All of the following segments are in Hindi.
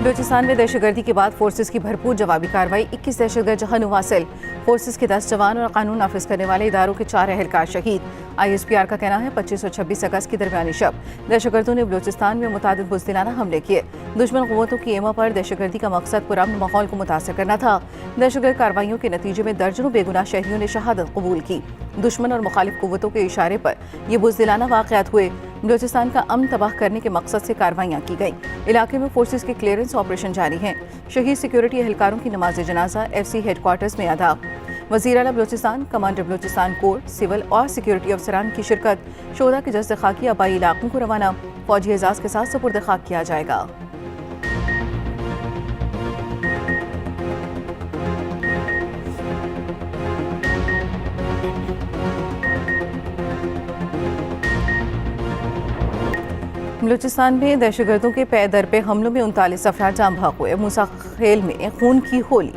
बलूचिस्तान में दहशतगर्दी के बाद फोर्सेस की भरपूर जवाबी कार्रवाई। 21 दहशतगर्द जहां हासिल। फोर्सेस के 10 जवान और कानून नाफिज करने वाले इदारों के 4 एहलकार शहीद। ISPR का कहना है 25 और 26 अगस्त की दरमियानी शब दहशतगर्दों ने बलूचिस्तान में मुतादिद बुज़दिलाना हमले किए। दुश्मन क़ुव्वतों की एमा पर दहशतगर्दी का मकसद पुरअमन माहौल को मुतासर करना था। दहशतगर्द कार्रवाइयों के नतीजे में दर्जनों बेगुनाह शहरियों ने शहादत कबूल की। दुश्मन और मुखालिफ क़ुव्वतों के इशारे पर ये बुज़दिलाना वाक़यात हुए। बलूचिस्तान का अमन तबाह करने के मकसद से कार्रवाइयाँ की गई। इलाके में फोर्सेस के क्लियरेंस ऑपरेशन जारी हैं। शहीद सिक्योरिटी एहलकारों की नमाज जनाजा FC हेडक्वार्टर्स में अदा। वज़ीर आला Balochistan, commander Balochistan corps, civil और सिक्योरिटी अफसरान की शिरकत। शोधा के जस्द खाकी आबाई इलाकों को रवाना। फौजी एजाज के साथ सुपुर्द खाक किया जाएगा। बलूचिस्तान में दहशतगर्दों के पे दर पे हमलों में 39 अफराद जाम बहक हुए। मूसा खेल में खून की होली।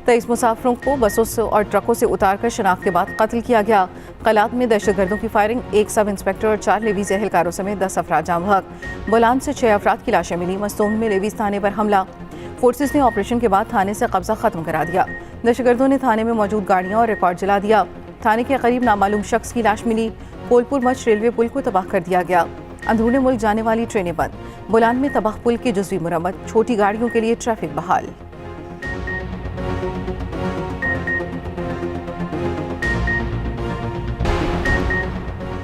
23 मुसाफिरों को बसों से और ट्रकों से उतारकर शनाख्त के बाद कत्ल किया गया। कलात में दहशतगर्दों की फायरिंग। 1 सब इंस्पेक्टर और 4 लेवीज एहलकारों समेत 10 अफराद जाम बहक। बोलान से 6 अफराद की लाशें मिली। मस्तूम में लेवीज थाने पर हमला। फोर्सेस ने ऑपरेशन के बाद थाने से कब्जा खत्म करा दिया। दहशतगर्दों ने थाने में मौजूद गाड़ियाँ और रिकॉर्ड जला दिया। थाने के करीब नामालूम शख्स की लाश मिली। कोलपुर मच रेलवे पुल को तबाह कर दिया गया। अंदरूनी मुल्क जाने वाली ट्रेनें बंद। बोलान में तबाह पुल की जुज़वी मुरम्मत। छोटी गाड़ियों के लिए ट्रैफिक बहाल।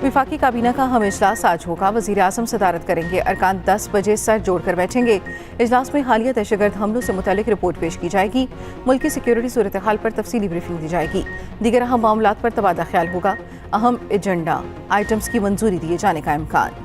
विफाकी काबीना का अहम इजलास आज होगा। वज़ीर आज़म सदारत करेंगे। अरकान 10 बजे सर जोड़कर बैठेंगे। इजलास में हालिया दहशतगर्द हमलों से मुतालिक रिपोर्ट पेश की जाएगी। मुल्क की सिक्योरिटी सूरत हाल पर तफसीली ब्रीफिंग दी जाएगी। दीगर अहम मामलात पर तबादला ख्याल होगा। अहम एजेंडा आइटम्स की मंजूरी दिए जाने का इम्कान।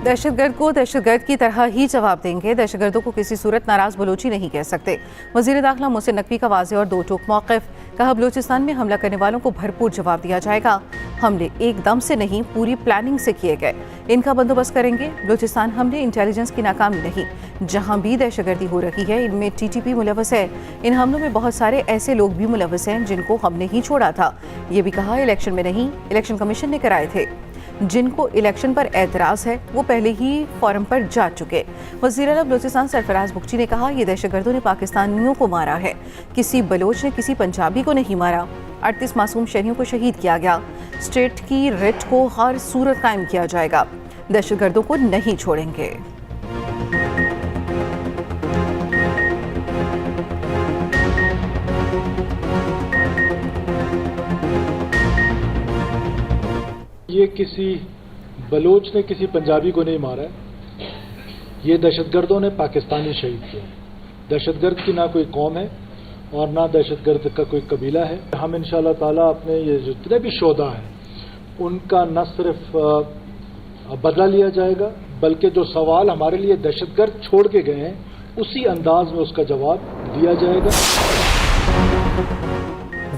दहशतगर्द को दहशतगर्द की तरह ही जवाब देंगे। दहशतगर्दों को किसी सूरत नाराज बलोची नहीं कह सकते। वज़ीर दाखिला मोहसिन नकवी का वाज़े और दो टोक मौक़िफ़। कहा बलूचिस्तान में हमला करने वालों को भरपूर जवाब दिया जाएगा। हमले एकदम से नहीं, पूरी प्लानिंग से किए गए। इनका बंदोबस्त करेंगे। बलूचिस्तान हमले इंटेलिजेंस की नाकामी नहीं। जहाँ भी दहशतगर्दी हो रही है इनमें TTP मुलव्वस है। इन हमलों में बहुत सारे ऐसे लोग भी मुलव्वस हैं जिनको हमने ही छोड़ा था। ये भी कहा इलेक्शन में नहीं, इलेक्शन कमीशन ने कराए थे। जिनको इलेक्शन पर एतराज़ है वो पहले ही फॉरम पर जा चुके। वज़ीर आला बलूचिस्तान सरफराज बुगची ने कहा ये दहशतगर्दों ने पाकिस्तानियों को मारा है। किसी बलोच ने किसी पंजाबी को नहीं मारा। 38 मासूम शहरियों को शहीद किया गया। स्टेट की रिट को हर सूरत कायम किया जाएगा। दहशतगर्दों को नहीं छोड़ेंगे। ये किसी बलोच ने किसी पंजाबी को नहीं मारा है। ये दहशतगर्दों ने पाकिस्तानी शहीद किया। दहशतगर्द की ना कोई कौम है और ना दहशतगर्द का कोई कबीला है। हम इंशाअल्लाह ताला अपने ये जितने भी शोधा हैं उनका न सिर्फ बदला लिया जाएगा बल्कि जो सवाल हमारे लिए दहशतगर्द छोड़ के गए हैं उसी अंदाज में उसका जवाब दिया जाएगा।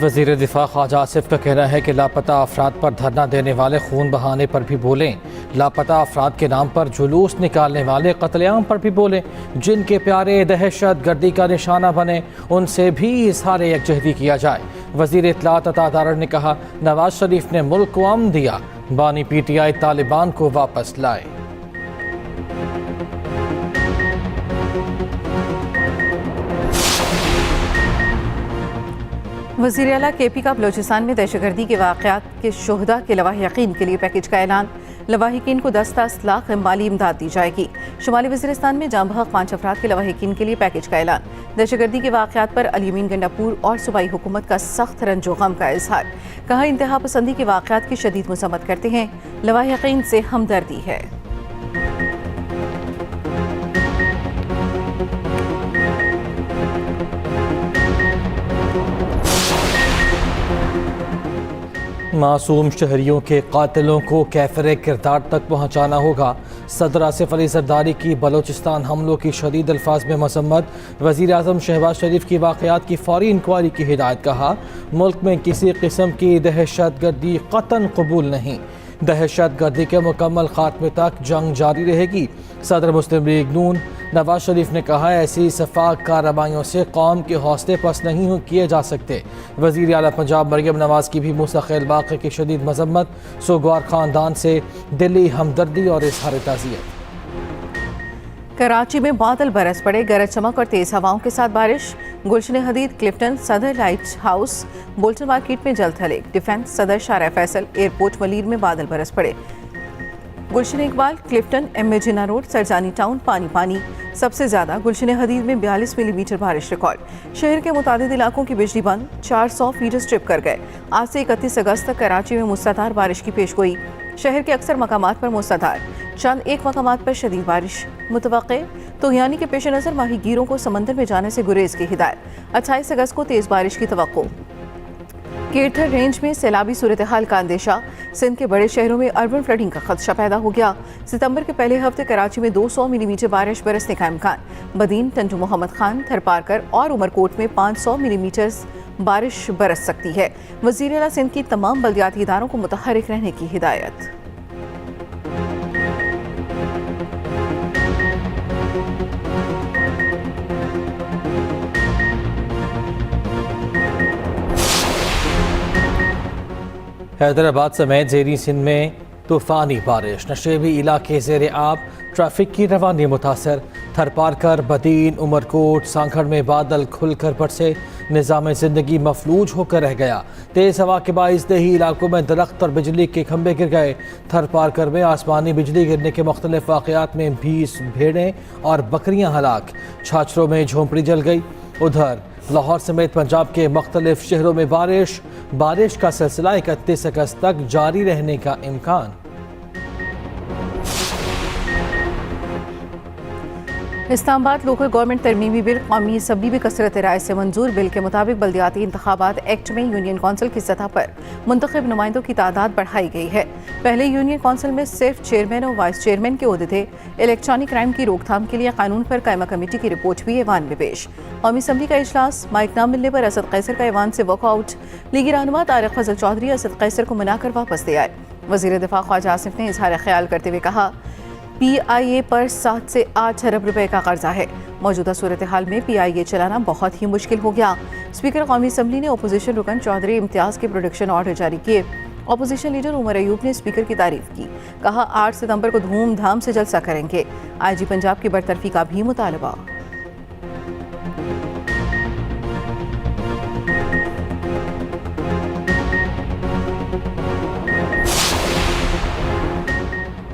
वज़ीर दिफा ख्वाजा आसिफ का कहना है कि लापता अफराद पर धरना देने वाले खून बहाने पर भी बोलें। लापता अफराद के नाम पर जुलूस निकालने वाले कत्लेआम पर भी बोलें। जिनके प्यारे दहशत गर्दी का निशाना बने उनसे भी इज़हार यकजहती किया जाए। वज़ीर इत्तलात अता दारर ने कहा नवाज शरीफ ने मुल्क को अमन दिया। बानी PTI तालिबान को वापस लाए। वज़ीर आला KP का बलूचिस्तान में दहशतगर्दी के वाक़यात के शुहदा के लवाह यकीन के लिए पैकेज का ऐलान। लवाहिकीन को 10 लाख माली इमदाद दी जाएगी। शुमाली वज़ीरिस्तान में जाम बहक 5 अफराद के लवाहिकीन के लिए पैकेज का ऐलान। दहशतगर्दी के वाक़यात पर अल-यमीन गंडापुर और सूबाई हुकूमत का सख्त रंजो गम का इजहार। कहा इंतहा पसंदी के वाक़यात की शदीद मज़म्मत करते हैं। लवाह यकीन से हमदर्दी है। मासूम शहरियों के कातिलों को कैफरे किरदार तक पहुँचाना होगा। सदर आसिफ अली जरदारी की बलूचिस्तान हमलों की शदीद अल्फाज में मजम्मत। वज़ीर आज़म शहबाज शरीफ की वाक़यात की फौरी इंक्वायरी की हिदायत। कहा मुल्क में किसी किस्म की दहशत गर्दी क़तन कबूल नहीं। दहशत गर्दी के मुकम्मल खात्मे तक जंग जारी रहेगी। सदर मुस्लिम लीग नून नवाज शरीफ ने कहा ऐसी सफाक कार्रवाइयों से कौम के हौसले पस्त नहीं किए जा सकते। वज़ीर आला पंजाब मरियम नवाज की भी मुस्तकिल वाक़े की शदीद मजम्मत, सोगवार ख़ानदान से दिली हमदर्दी और इज़हार ताज़ियत। कराची में बादल बरस पड़े, गरज चमक और तेज हवाओं के साथ बारिश। गुलशन हदीद, क्लिफ्टन, सदर लाइट हाउस, बोल्टन मार्केट में जल थले। डिफेंस, सदर, शारा फैसल, एयरपोर्ट मलीर में बादल बरस पड़े। Gulshan Iqbal, Clifton, M A Jinnah road, Surjani town पानी पानी। सबसे ज्यादा गुलशन हदीद में 42 मिलीमीटर बारिश रिकॉर्ड। शहर के मुतादिद इलाकों की बिजली बंद, 400 फीडर स्ट्रिप कर गए। आज से 31 अगस्त तक कराची में मुसलाधार बारिश की पेशगोई। शहर के अक्सर मकामात पर मुसलाधार, चंद एक मकामात पर शदीद बारिश मुतवक्के। तुग़यानी के पेश नज़र माहीगीरों को समंदर में जाने से गुरेज की हिदायत। 28 अगस्त को तेज बारिश की तवक्को। केरथर रेंज में सैलाबी सूरत हाल का अंदेशा। सिंध के बड़े शहरों में अर्बन फ्लडिंग का खदशा पैदा हो गया। सितंबर के पहले हफ्ते कराची में 200 मिलीमीटर बारिश बरसने का इम्कान। बदीन, टंटू मोहम्मद खान, थरपारकर और उमरकोट में 500 मिलीमीटर बारिश बरस सकती है। वज़ीर आला सिंध की तमाम बल्दियाती इदारों को मुतहर्रिक रहने की हिदायत। हैदराबाद समेत ज़ेरी सिंध में तूफ़ानी बारिश, नशेबी इलाके ज़ेर आब, ट्रैफिक की रवानी मुतासर। थरपारकर, बदीन, उमरकोट, सांखड़ में बादल खुलकर बरसे, निज़ाम ज़िंदगी मफलूज होकर रह गया। तेज़ हवा के बाइस दही इलाकों में दरख्त और बिजली के खंभे गिर गए। थरपारकर में आसमानी बिजली गिरने के मुख्तलिफ वाक़यात में 20 भेड़ें और बकरियाँ हलाक। छाछरों में झोंपड़ी जल गई। उधर लाहौर समेत पंजाब के मुख्तलिफ शहरों में बारिश का सिलसिला 31 अगस्त तक जारी रहने का इम्कान। इस्लामाबाद लोकल गवर्नमेंट तरमीमी बिल कौमी असम्बली में कसरत राय से मंजूर। बिल के मुताबिक बल्दियाती इंतखाबात एक्ट में यूनियन कौंसिल की सतह पर मुंतखब नुमाइंदों की तादाद बढ़ाई गई है। पहले यूनियन कौंसिल में सिर्फ चेयरमैन और वाइस चेयरमैन के ओहदे थे। इलेक्ट्रॉनिक क्राइम की रोकथाम के लिए कानून पर कायमा कमेटी की रिपोर्ट भी ऐवान में पेश। कौमी असम्बली का इजलास, माइक न मिलने पर असद कैसर का ऐवान से वॉकआउट। लीगी रहनुमा तारिक फजल चौधरी असद कैसर को मनाकर वापस ले आए। वज़ीर दिफा ख्वाजा आसिफ ने इजहार ख्याल करते हुए कहा, PIA पर 7 से 8 अरब रुपए का कर्जा है। मौजूदा सूरत हाल में PIA चलाना बहुत ही मुश्किल हो गया। स्पीकर कौमी असम्बली ने अपोजिशन रुकन चौधरी इम्तियाज़ के प्रोडक्शन ऑर्डर जारी किए। अपोजिशन लीडर उमर अयूब ने स्पीकर की तारीफ की। कहा 8 सितंबर को धूमधाम से जलसा करेंगे। IG पंजाब की बरतरफी का भी मुतालबा।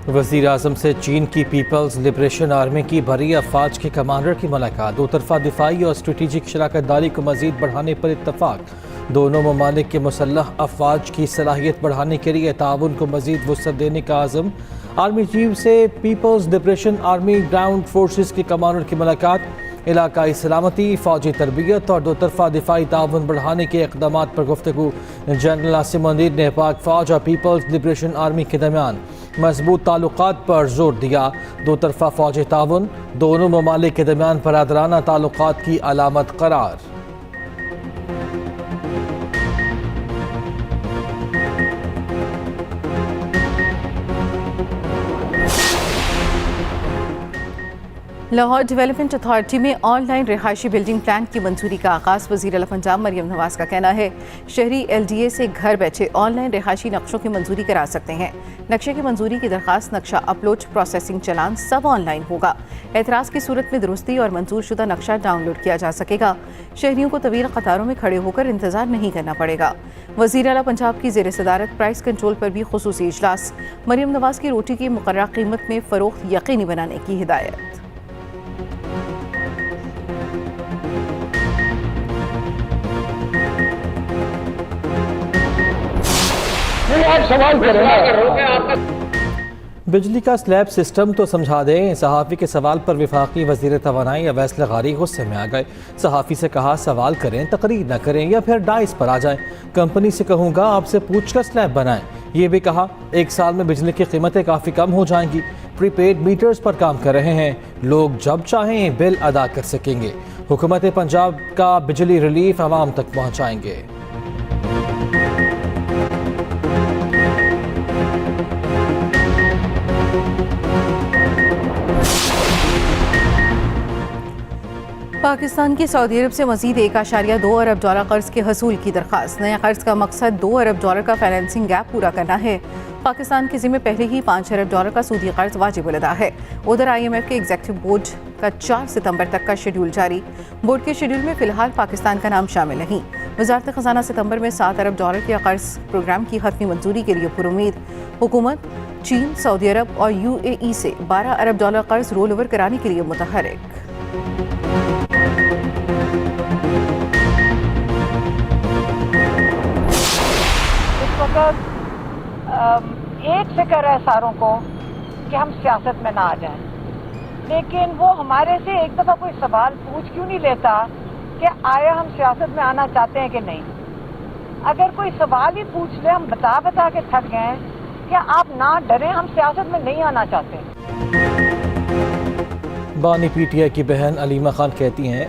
वज़ीर आज़म से चीन की पीपल्स लिबरेशन आर्मी की बरी अफवाज के कमांडर की मुलाकात। दो तरफा दिफाई और स्ट्रेटेजिक शराकत दारी को मज़ीद बढ़ाने पर इत्तफाक। दोनों ममालिक के मुसल्लह अफवाज की सलाहियत बढ़ाने के लिए ताउन को मज़ीद वुसअत देने का आज़म। आर्मी चीफ से people's liberation army ground forces के कमांडर की मुलाकात। इलाकाई सलामती, फ़ौजी तरबियत और दो तरफा दिफाई ताउन बढ़ाने के इक़दाम पर गुफ्तगू। जनरल आसिम मुनीर ने पाक फ़ौज और पीपल्स लिबरेशन आर्मी के दरमियान मजबूत ताल्लुकात पर जोर दिया। दो तरफा फ़ौजी ताउन दोनों ममालिक के दरमियान बरादराना ताल्लुकात की अलामत करार। लाहौर डेवलपमेंट अथॉरिटी में ऑनलाइन रिहायशी बिल्डिंग प्लान की मंजूरी का आगाज़। वज़ीर आला पंजाब मरियम नवाज का कहना है, शहरी LDA से घर बैठे ऑनलाइन रिहायशी नक्शों की मंजूरी करा सकते हैं। नक्शे की मंजूरी की दरख्वास्त, नक्शा अपलोड, प्रोसेसिंग, चलान सब ऑनलाइन होगा। एतराज़ की सूरत में दुरुस्ती और मंजूर शुदा नक्शा डाउनलोड किया जा सकेगा। शहरियों को तवील कतारों में खड़े होकर इंतजार नहीं करना पड़ेगा। वज़ीर आला पंजाब की ज़ेर सदारत प्राइस कंट्रोल पर भी खुसूसी इजलास। मरियम नवाज की रोटी की मुकर्रर कीमत में फ़रोख्त यकीनी बनाने की हिदायत। सवाल करें। बिजली का स्लैब सिस्टम तो समझा दें। सहाफ़ी के सवाल पर वफाकी वज़ीर तवानाई अवैस लगारी गुस्से में आ गए। सहाफ़ी से कहा सवाल करें, तकरीर न करें या फिर डाइस पर आ जाएं। कंपनी से कहूँगा आपसे पूछकर स्लैब बनाएं। ये भी कहा 1 साल में बिजली की कीमतें काफ़ी कम हो जाएंगी। प्रीपेड मीटर्स पर काम कर रहे हैं, लोग जब चाहें बिल अदा कर सकेंगे। हुकूमत पंजाब का बिजली रिलीफ आवाम तक पहुँचाएंगे। पाकिस्तान की सऊदी अरब से मजीद $1.2 अरब कर्ज के हसूल की दरख्वास्त। नया कर्ज का मकसद $2 अरब का फाइनेंसिंग गैप पूरा करना है। पाकिस्तान के जिम्मे पहले ही $5 अरब का सूदी कर्ज वाजिब अदा है। उधर IMF के एग्जीक्यूटिव बोर्ड का 4 सितंबर तक का शेड्यूल जारी। बोर्ड के शेड्यूल में फिलहाल पाकिस्तान का नाम शामिल नहीं। वजारत खजाना सितंबर में $7 अरब के कर्ज प्रोग्राम की हतमी मंजूरी के लिए पुरुमीद। हुकूमत चीन, सऊदी अरब और UAE से $12 अरब कर्ज रोल ओवर कराने के लिए मुतहरिक। एक फिक्र है सारों को कि हम सियासत में ना आ जाएं, लेकिन वो हमारे से एक दफ़ा कोई सवाल पूछ क्यों नहीं लेता कि आया हम सियासत में आना चाहते हैं कि नहीं। अगर कोई सवाल ही पूछ ले, हम बता बता के थक गए कि आप ना डरें, हम सियासत में नहीं आना चाहते। बानी PTI की बहन अलीमा खान कहती हैं,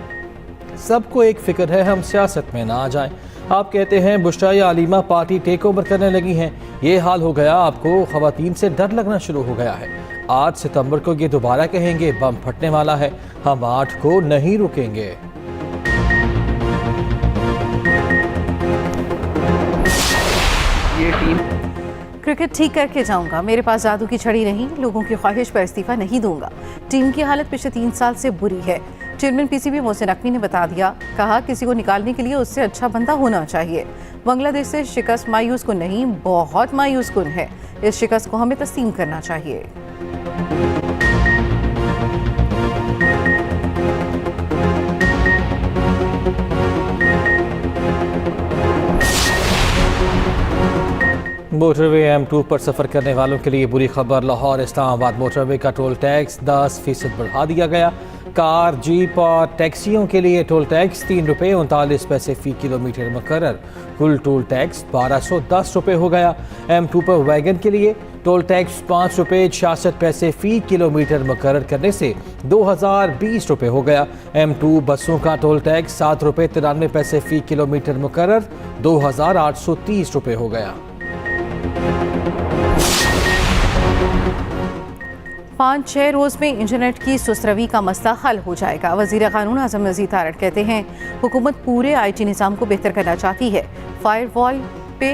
सबको एक फिक्र है हम सियासत में ना आ जाएं। आप कहते हैं बुशरा या अलीमा पार्टी टेक ओवर करने लगी हैं। ये हाल हो गया, आपको खवातीन से डर लगना शुरू हो गया है। 8 सितंबर को ये दोबारा कहेंगे बम फटने वाला है, हम 8 को नहीं रुकेंगे। ये टीम क्रिकेट ठीक करके जाऊंगा, मेरे पास जादू की छड़ी नहीं, लोगों की ख्वाहिश पर इस्तीफा नहीं दूंगा। टीम की हालत पिछले 3 साल से बुरी है। चेयरमैन PCB मोहसिन नकवी ने बता दिया, कहा किसी को निकालने के लिए उससे अच्छा बंदा होना चाहिए। बांग्लादेश से शिकस्त मायूस कुन नहीं, बहुत मायूस कुन है। इस शिकस्त को हमें तस्लीम करना चाहिए। मोटरवे M2 पर सफ़र करने वालों के लिए बुरी खबर। लाहौर इस्लामाबाद मोटरवे का टोल टैक्स 10% बढ़ा दिया गया। कार, जीप और टैक्सियों के लिए टोल टैक्स ₹3.39 फ़ी किलोमीटर मुकर्रर। कुल टोल टैक्स ₹1210 हो गया। M2 पर वैगन के लिए टोल टैक्स ₹5.66 फ़ी किलोमीटर मुकर्रर करने से ₹2020 हो गया। M2 बसों का टोल टैक्स ₹7.93 फ़ी किलोमीटर मुकर्रर, ₹2830 हो गया। 5-6 रोज़ में इंटरनेट की सुस्तरवी का मसला हल हो जाएगा। वज़ीर क़ानून आज़म नज़ीर तारड़ कहते हैं, हुकूमत पूरे IT निज़ाम को बेहतर करना चाहती है। फायरवॉल पे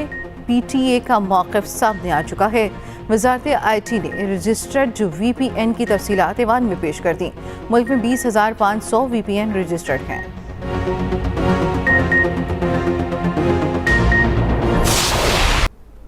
PTA का मौक़िफ़ सामने आ चुका है। वज़ारत IT ने रजिस्टर्ड VPN की तफ़सीलात ऐवान में पेश कर दी। मुल्क में 20,500 VPN रजिस्टर्ड हैं।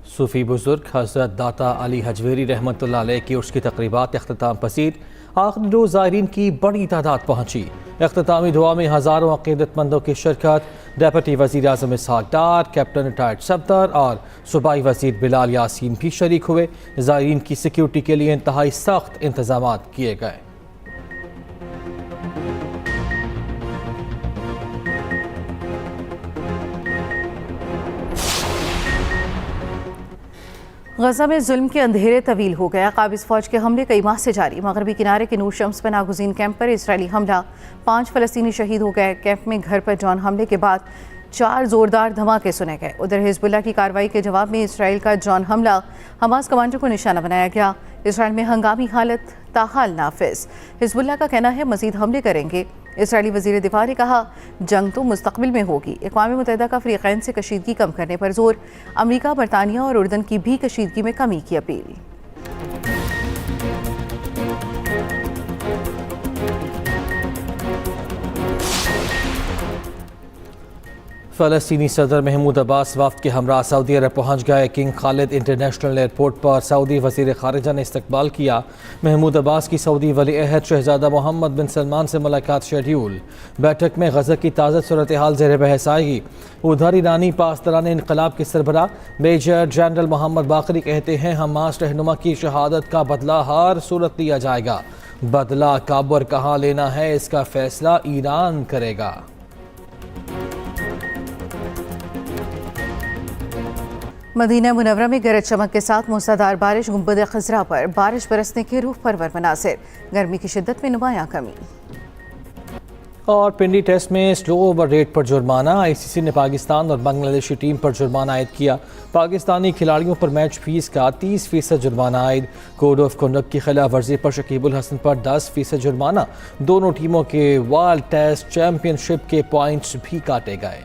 सूफ़ी बुज़ुर्ग हज़रत दाता अली हजवेरी रहमतुल्लाह अलैह की उर्स की तक़रीबात अख्ताम पसीर। आखिरी रोज़ ज़ायरीन की बड़ी तादाद पहुँची। अख्तामी दुआ में हज़ारों अक़ीदतमंदों की शिरकत। डेप्यूटी वज़ीर आज़म इसहाक़ डार, कैप्टन रिटायर्ड सफदर और सूबाई वज़ीर बिलाल यासीन भी शरीक हुए। ज़ायरीन की सिक्योरिटी के लिए इंतहाई सख्त इंतज़ाम किए गए। गजा में जुल्म के अंधेरे तवील हो गया। काबिज फौज के हमले कई माह से जारी। मगरबी किनारे के नूर शम्स पर नागुज़ीन कैंप पर इसराइली हमला, 5 फ़लस्तीनी शहीद हो गए। कैंप में घर पर ड्रोन हमले के बाद 4 ज़ोरदार धमाके सुने गए। उधर हिजबुल्लाह की कार्रवाई के जवाब में इसराइल का ड्रोन हमला, हमास कमांडर को निशाना बनाया गया। इसराइल में हंगामी हालत ताहाल नाफिज। हिजबुल्लाह का कहना है मज़ीद हमले करेंगे। इसराइली वज़ीर दिफा ने कहा, जंग तो मुस्तक़बिल में होगी। अक़वाम मुत्तहिदा का फ़रीक़ैन से कशीदगी कम करने पर जोर। अमरीका, बरतानिया और उर्दन की भी कशीदगी में कमी की अपील। फ़लस्तीनी सदर महमूद अब्बास वफ़द के हमरा सऊदी अरब पहुँच गए। किंग खालिद इंटरनेशनल एयरपोर्ट पर सऊदी वज़ीर ख़ारिजा ने इस्तकबाल किया। महमूद अब्बास की सऊदी वली अहद शहज़ादा मोहम्मद बिन सलमान से मुलाकात शेड्यूल। बैठक में गज़ा की ताज़ा सूरत हाल ज़ेर बहस आएगी। उधर ईरानी पासदारान इनक़लाब के सरबराह मेजर जनरल मोहम्मद बाक़री कहते हैं, हमास रहनुमा की शहादत का बदला हर सूरत लिया जाएगा। बदला कब और कहाँ लेना है, इसका फ़ैसला ईरान करेगा। मदीना मुनव्वरा में गरज चमक के साथ मूसलाधार बारिश। गुंबद खज़रा पर बारिश बरसने के रूह परवर मनासिर। गर्मी की शिद्दत में नुमायां कमी। और पिंडी टेस्ट में स्लो ओवर रेट पर जुर्माना, आईसीसी ने पाकिस्तान और बांग्लादेशी टीम पर जुर्माना आयद किया। पाकिस्तानी खिलाड़ियों पर मैच फीस का 30% जुर्माना आयद। कोड ऑफ कंडक्ट की खिलाफ वर्जी पर शकीबुल हसन पर 10% जुर्माना। दोनों टीमों के वर्ल्ड टेस्ट चैंपियनशिप के पॉइंट्स भी काटे गए।